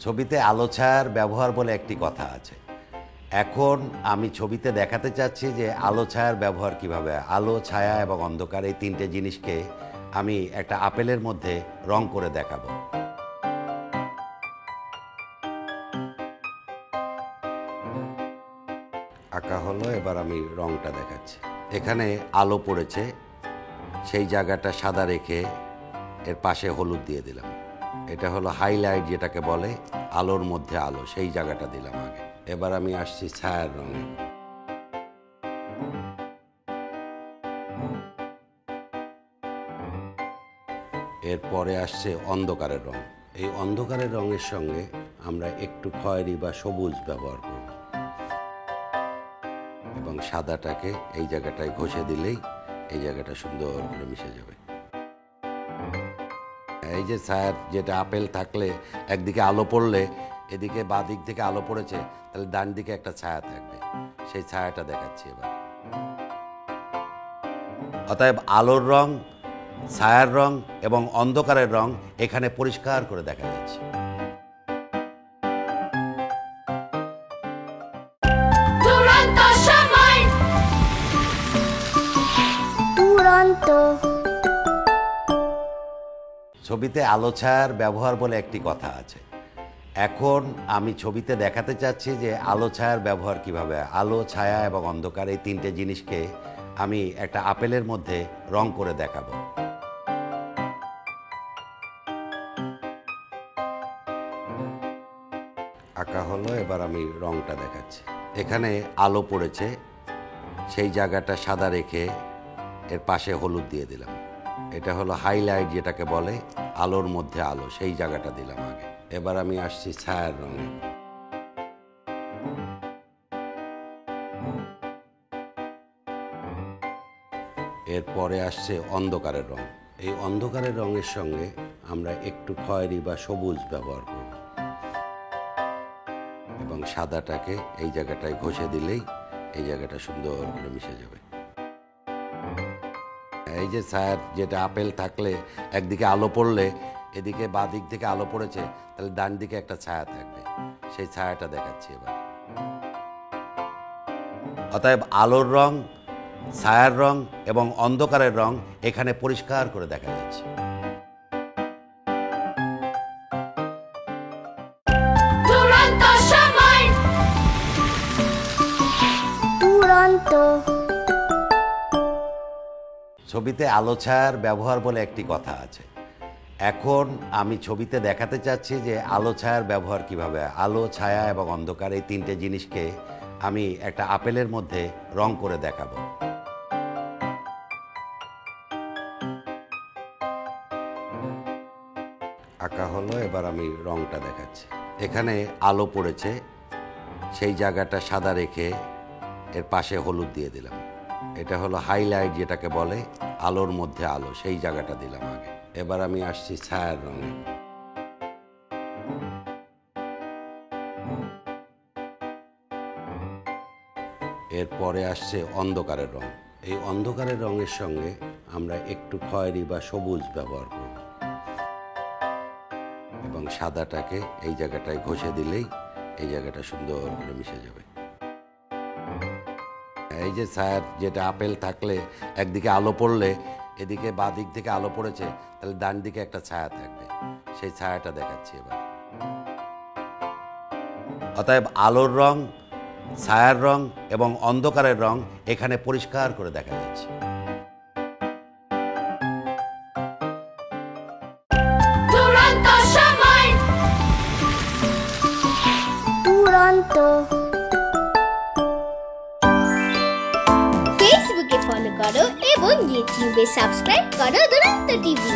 ছবিতে আলো ছায়ার ব্যবহার বলে একটি কথা আছে। এখন আমি ছবিতে দেখাতে চাচ্ছি যে আলো ছায়ার ব্যবহার কিভাবে। আলো, ছায়া এবং অন্ধকার এই তিনটে জিনিসকে আমি একটা আপেলের মধ্যে রং করে দেখাবো। আঁকা হলো, এবার আমি রংটা দেখাচ্ছি। এখানে আলো পড়েছে, সেই জায়গাটা সাদা রেখে এর পাশে হলুদ দিয়ে দিলাম। এটা হলো হাইলাইট, যেটাকে বলে আলোর মধ্যে আলো, সেই জায়গাটা দিলাম আগে। এবার আমি আসছি ছায়ার রঙে। এরপরে আসছে অন্ধকারের রং। এই অন্ধকারের রঙের সঙ্গে আমরা একটু খয়েরি বা সবুজ ব্যবহার করব এবং সাদাটাকে এই জায়গাটায় ঘষে দিলেই এই জায়গাটা সুন্দর করে মিশে যাবে। এই যে ছায়ার, যেটা আপেল থাকলে একদিকে আলো পড়লে এদিকে বাঁ দিক থেকে আলো পড়েছে, তাহলে ডান দিকে একটা ছায়া থাকবে, সেই ছায়াটা দেখাচ্ছি এবার। অতএব আলোর রং, ছায়ার রং এবং অন্ধকারের রং এখানে পরিষ্কার করে দেখা যাচ্ছে। ছবিতে আলো ছায়ার ব্যবহার বলে একটি কথা আছে। এখন আমি ছবিতে দেখাতে চাচ্ছি যে আলো ছায়ার ব্যবহার কিভাবে। আলো, ছায়া এবং অন্ধকার এই তিনটে জিনিসকে আমি একটা আপেলের মধ্যে রং করে দেখাবো। আঁকা হলো, এবার আমি রংটা দেখাচ্ছি। এখানে আলো পড়েছে, সেই জায়গাটা সাদা রেখে এর পাশে হলুদ দিয়ে দিলাম। এটা হলো হাইলাইট, যেটাকে বলে আলোর মধ্যে আলো, সেই জায়গাটা দিলাম আগে। এবার আমি আসছি ছায়ার রঙে। এরপরে আসছে অন্ধকারের রং। এই অন্ধকারের রঙের সঙ্গে আমরা একটু খয়েরি বা সবুজ ব্যবহার করব এবং সাদাটাকে এই জায়গাটায় ঘষে দিলেই এই জায়গাটা সুন্দর করে মিশে যাবে। এই যে ছায়ার, যেটা আপেল থাকলে একদিকে আলো পড়লে এদিকে বাঁ দিক থেকে আলো পড়েছে, তাহলে ডান দিকে একটা ছায়া থাকবে, সেই ছায়াটা দেখাচ্ছি এবার। অতএব আলোর রং, ছায়ার রং এবং অন্ধকারের রং এখানে পরিষ্কার করে দেখা যাচ্ছে। ছবিতে আলো ছায়ার ব্যবহার বলে একটি কথা আছে। এখন আমি ছবিতে দেখাতে চাচ্ছি যে আলো ছায়ার ব্যবহার কিভাবে। আলো, ছায়া এবং অন্ধকার এই তিনটে জিনিসকে আমি একটা আপেলের মধ্যে রং করে দেখাবো। আঁকা হলো, এবার আমি রংটা দেখাচ্ছি। এখানে আলো পড়েছে, সেই জায়গাটা সাদা রেখে এর পাশে হলুদ দিয়ে দিলাম। এটা হলো হাইলাইট, যেটাকে বলে আলোর মধ্যে আলো, সেই জায়গাটা দিলাম আগে। এবার আমি আসছি ছায়ার রঙে। এরপরে আসছে অন্ধকারের রং। এই অন্ধকারের রঙের সঙ্গে আমরা একটু খয়েরি বা সবুজ ব্যবহার করব এবং সাদাটাকে এই জায়গাটায় ঘষে দিলেই এই জায়গাটা সুন্দর করে মিশে যাবে। এই যে ছায়ার, যেটা আপেল থাকলে একদিকে আলো পড়লে এদিকে বাঁ দিক থেকে আলো পড়েছে, তাহলে ডান দিকে একটা ছায়া থাকবে, সেই ছায়াটা দেখাচ্ছি এবার। অতএব আলোর রং, ছায়ার রং এবং অন্ধকারের রং এখানে পরিষ্কার করে দেখা যাচ্ছে। ফেসবুকে ফলো করো এবং ইউটিউবে সাবস্ক্রাইব করো দুরন্ত টিভি।